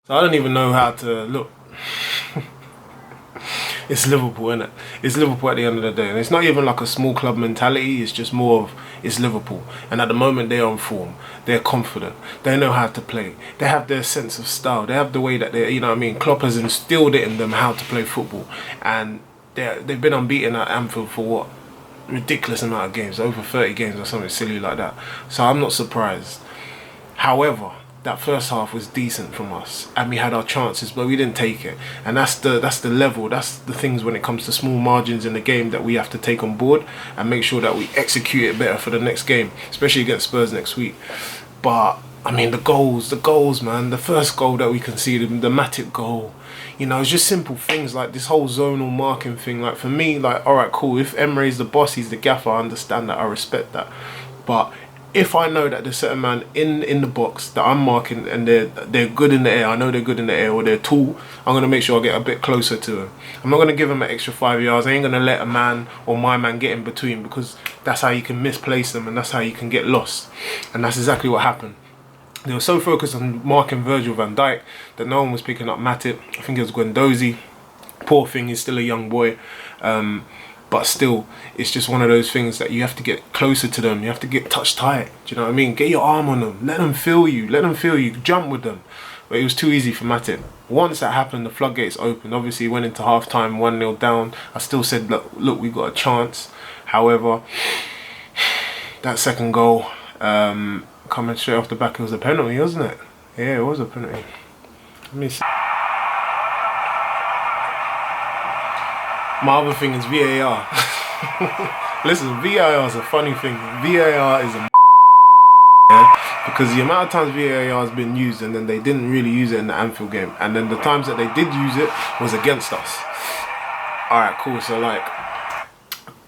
So I don't even know how to look. It's Liverpool, innit? It's Liverpool at the end of the day. And it's not even like a small club mentality. It's just more of, it's Liverpool. And at the moment, they're on form. They're confident. They know how to play. They have their sense of style. They have the way that they, you know what I mean? Klopp has instilled it in them how to play football. And they've been unbeaten at Anfield for what? Ridiculous amount of games. Over 30 games or something silly like that. So I'm not surprised. However, that first half was decent from us, and we had our chances, but we didn't take it. And that's the level, that's the things when it comes to small margins in the game that we have to take on board and make sure that we execute it better for the next game, especially against Spurs next week. But I mean, the goals, man. The first goal that we conceded, the Matip goal, you know, it's just simple things like this whole zonal marking thing. Like for me, like, all right, cool. If Emre's the boss, he's the gaffer, I understand that, I respect that. But if I know that there's a certain man in the box that I'm marking and they're good in the air, I know they're good in the air or they're tall, I'm going to make sure I get a bit closer to them. I'm not going to give them an extra 5 yards. I ain't going to let a man or my man get in between, because that's how you can misplace them and that's how you can get lost. And that's exactly what happened. They were so focused on marking Virgil van Dijk that no one was picking up Matip. I think it was Guendouzi. Poor thing, he's still a young boy. But still, it's just one of those things that you have to get closer to them. You have to get touch tight. Do you know what I mean? Get your arm on them. Let them feel you. Let them feel you. Jump with them. But it was too easy for Matip. Once that happened, the floodgates opened. Obviously, he went into half-time 1-0 down. I still said, look, we got a chance. However, that second goal, coming straight off the back, it was a penalty, wasn't it? Yeah, it was a penalty. Let me see. My other thing is VAR. Listen, VAR is a funny thing. VAR is a yeah, because the amount of times VAR has been used and then they didn't really use it in the Anfield game, and then the times that they did use it was against us. Alright, cool. So like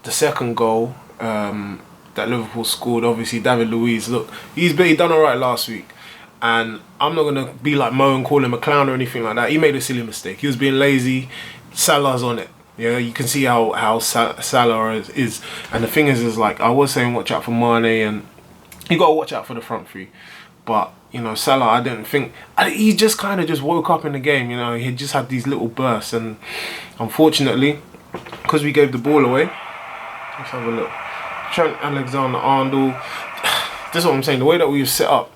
the second goal that Liverpool scored, obviously David Luiz, look, he done alright last week. And I'm not going to be like Mo and call him a clown or anything like that. He made a silly mistake. He was being lazy. Salah's on it. Yeah, you can see how Salah is. And the thing is like, I was saying watch out for Mane, and you got to watch out for the front three. But, you know, Salah, I didn't think... he just kind of just woke up in the game, you know. He just had these little bursts. And unfortunately, because we gave the ball away... Let's have a look. Trent Alexander-Arnold... This is what I'm saying. The way that we were set up,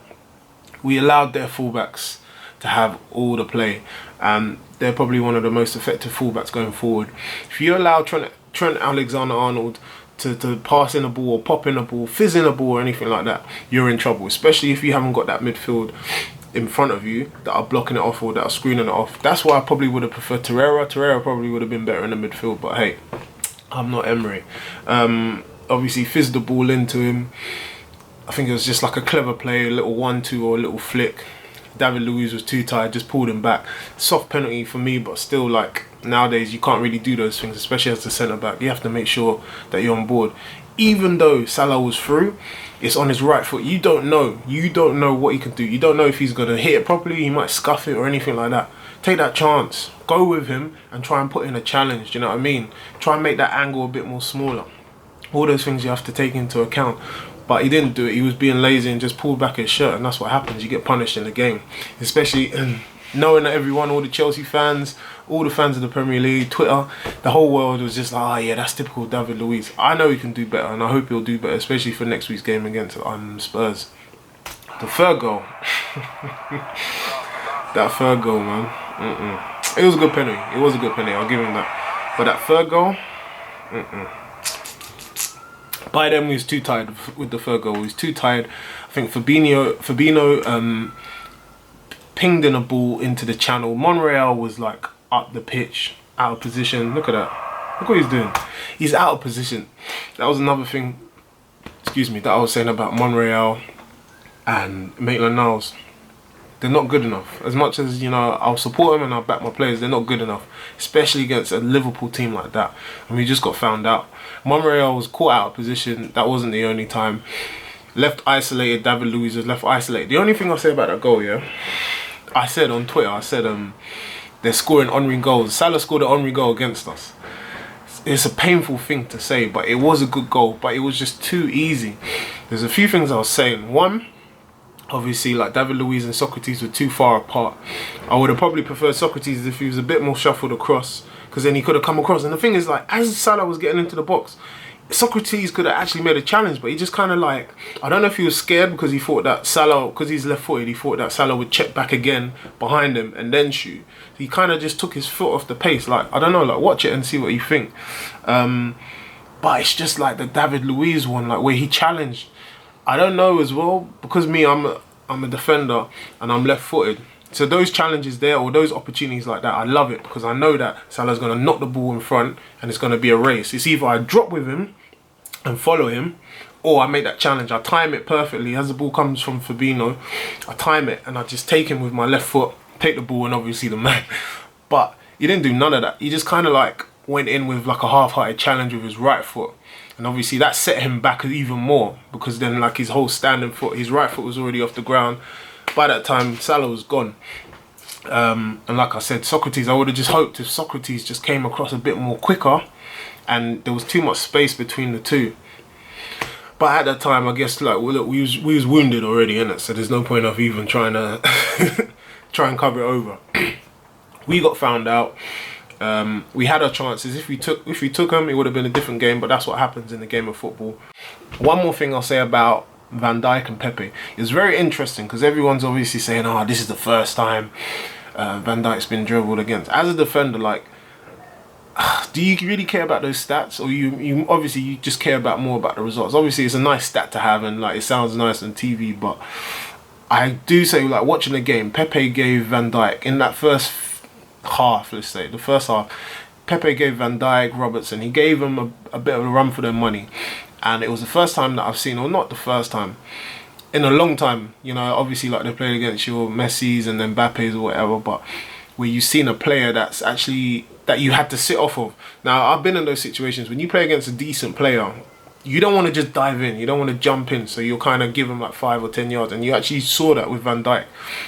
we allowed their fullbacks to have all the play. And they're probably one of the most effective fullbacks going forward. If you allow Trent Alexander-Arnold to pass in a ball, or pop in a ball, fizz in a ball or anything like that, you're in trouble. Especially if you haven't got that midfield in front of you that are blocking it off or that are screening it off. That's why I probably would have preferred Torreira. Torreira probably would have been better in the midfield. But hey, I'm not Emery. Obviously fizzed the ball into him. I think it was just like a clever play, a little 1-2 or a little flick. David Luiz was too tired, just pulled him back. Soft penalty for me, but still, like, nowadays you can't really do those things, especially as the centre-back. You have to make sure that you're on board. Even though Salah was through, it's on his right foot. You don't know. You don't know what he can do. You don't know if he's going to hit it properly. He might scuff it or anything like that. Take that chance. Go with him and try and put in a challenge. Do you know what I mean? Try and make that angle a bit more smaller. All those things you have to take into account. But he didn't do it. He was being lazy and just pulled back his shirt, and that's what happens. You get punished in the game. Especially knowing that everyone, all the Chelsea fans, all the fans of the Premier League, Twitter, the whole world was just like, oh yeah, that's typical David Luiz. I know he can do better, and I hope he'll do better, especially for next week's game against Spurs. The third goal. That third goal, man. It was a good penalty. It was a good penalty. I'll give him that. But that third goal, By then, we was too tired with the third goal. We was too tired. I think Fabinho pinged in a ball into the channel. Monreal was like up the pitch, out of position. Look at that. Look what he's doing. He's out of position. That was another thing, excuse me, that I was saying about Monreal and Maitland-Niles. They're not good enough. As much as, you know, I'll support them and I'll back my players, they're not good enough. Especially against a Liverpool team like that. And we just got found out. Monreal was caught out of position. That wasn't the only time. Left isolated. David Luiz was left isolated. The only thing I'll say about that goal, yeah, I said on Twitter, I said they're scoring Henry goals. Salah scored an Henry goal against us. It's a painful thing to say, but it was a good goal. But it was just too easy. There's a few things I was saying. One, Obviously, like David Luiz and Socrates were too far apart. I would have probably preferred Socrates if he was a bit more shuffled across, because then he could have come across. And the thing is, like, as Salah was getting into the box, Socrates could have actually made a challenge, but he just kind of like, I don't know if he was scared because he thought that Salah, because he's left-footed, he thought that Salah would check back again behind him and then shoot. He kind of just took his foot off the pace. Like, I don't know, like, watch it and see what you think. But it's just like the David Luiz one, like where he challenged. I don't know as well, because me, I'm a defender and I'm left-footed. So those challenges there, or those opportunities like that, I love it, because I know that Salah's going to knock the ball in front and it's going to be a race. It's either I drop with him and follow him, or I make that challenge. I time it perfectly. As the ball comes from Fabinho, I time it and I just take him with my left foot, take the ball, and obviously the man. But he didn't do none of that. He just kind of like went in with like a half-hearted challenge with his right foot. And obviously that set him back even more, because then like his whole standing foot, his right foot was already off the ground. By that time, Salah was gone. And like I said, Socrates, I would have just hoped if Socrates just came across a bit more quicker, and there was too much space between the two. But at that time, I guess, like, well, look, we was wounded already, innit? So there's no point of even trying to try and cover it over. We got found out. We had our chances. If we took them, it would have been a different game. But that's what happens in the game of football. One more thing I'll say about Van Dijk and Pepe. It's very interesting, because everyone's obviously saying, "Oh, this is the first time Van Dijk's been dribbled against." As a defender, like, do you really care about those stats, or you obviously you just care about more about the results? Obviously, it's a nice stat to have, and like it sounds nice on TV, but I do say, like, watching the game, Pepe gave Van Dijk in that first half, let's say the first half, Pepe gave Van Dijk, Robertson, he gave them a bit of a run for their money. And it was the first time that I've seen, or not the first time, in a long time, you know, obviously like they played against your Messi's and then Mbappe's or whatever, but where you've seen a player that's actually, that you had to sit off of. Now, I've been in those situations. When you play against a decent player, you don't want to just dive in, you don't want to jump in, so you'll kind of give him like 5 or 10 yards, and you actually saw that with Van Dijk.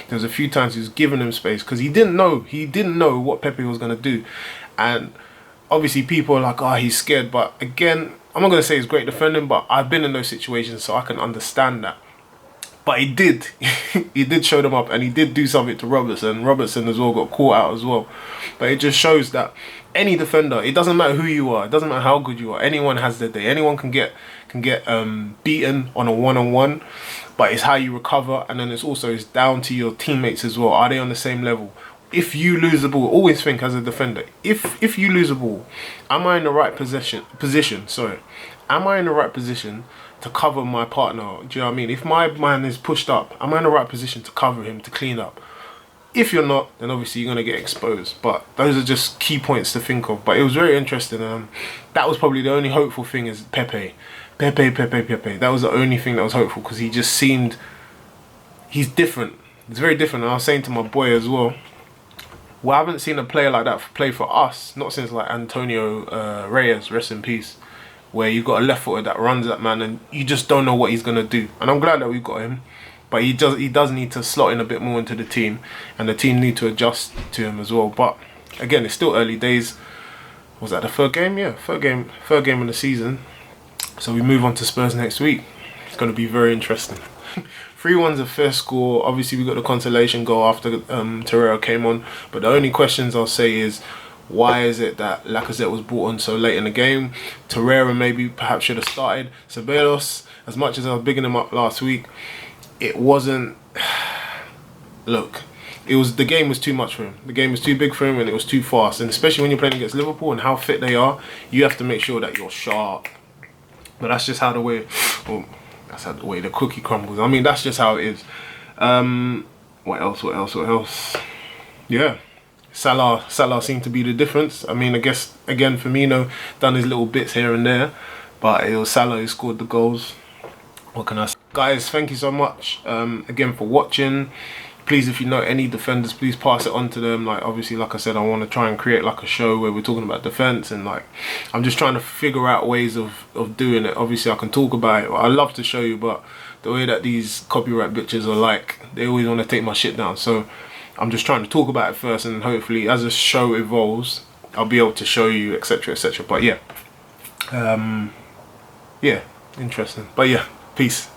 There was a few times he was giving him space, because he didn't know what Pepe was going to do. And obviously people are like, oh, he's scared, but again, I'm not going to say he's great defending, but I've been in those situations, so I can understand that. But he did. He did show them up, and he did do something to Robertson. Robertson as well got caught out as well. But it just shows that any defender, it doesn't matter who you are, it doesn't matter how good you are, anyone has their day. Anyone can get beaten on a one-on-one, but it's how you recover, and then it's down to your teammates as well. Are they on the same level? If you lose the ball, always think as a defender, if you lose the ball, am I in the right position? Am I in the right position to cover my partner? Do you know what I mean? If my man is pushed up, am I in the right position to cover him, to clean up? If you're not, then obviously you're going to get exposed. But those are just key points to think of. But it was very interesting. That was probably the only hopeful thing, is Pepe. That was the only thing that was hopeful, because he just seemed, he's different. It's very different. And I was saying to my boy as well, well, I haven't seen a player like that play for us, not since like Antonio Reyes, rest in peace, where you've got a left footer that runs that man and you just don't know what he's going to do. And I'm glad that we've got him, but he does need to slot in a bit more into the team, and the team need to adjust to him as well. But again, it's still early days. Was that the third game? Yeah, third game of the season. So we move on to Spurs next week. It's going to be very interesting. 3-1's a fair score. Obviously, we got the consolation goal after Torreira came on. But the only questions I'll say is, why is it that Lacazette was brought on so late in the game? Torreira maybe perhaps should have started. Ceballos, as much as I was bigging him up last week, it wasn't... Look, the game was too much for him. The game was too big for him, and it was too fast. And especially when you're playing against Liverpool and how fit they are, you have to make sure that you're sharp. But that's just how the way... Well, that's how the way the cookie crumbles. I mean, that's just how it is. What else? Yeah. Salah seemed to be the difference. I mean, I guess, again, Firmino done his little bits here and there, but it was Salah who scored the goals. What can I say? Guys, thank you so much again for watching. Please, if you know any defenders, please pass it on to them. Like, obviously, like I said, I want to try and create like a show where we're talking about defense, and like I'm just trying to figure out ways of doing it. Obviously, I can talk about it. I love to show you, but the way that these copyright bitches are, like, they always want to take my shit down. So I'm just trying to talk about it first, and hopefully as the show evolves, I'll be able to show you, etc, etc. But yeah, yeah, interesting. But yeah, peace.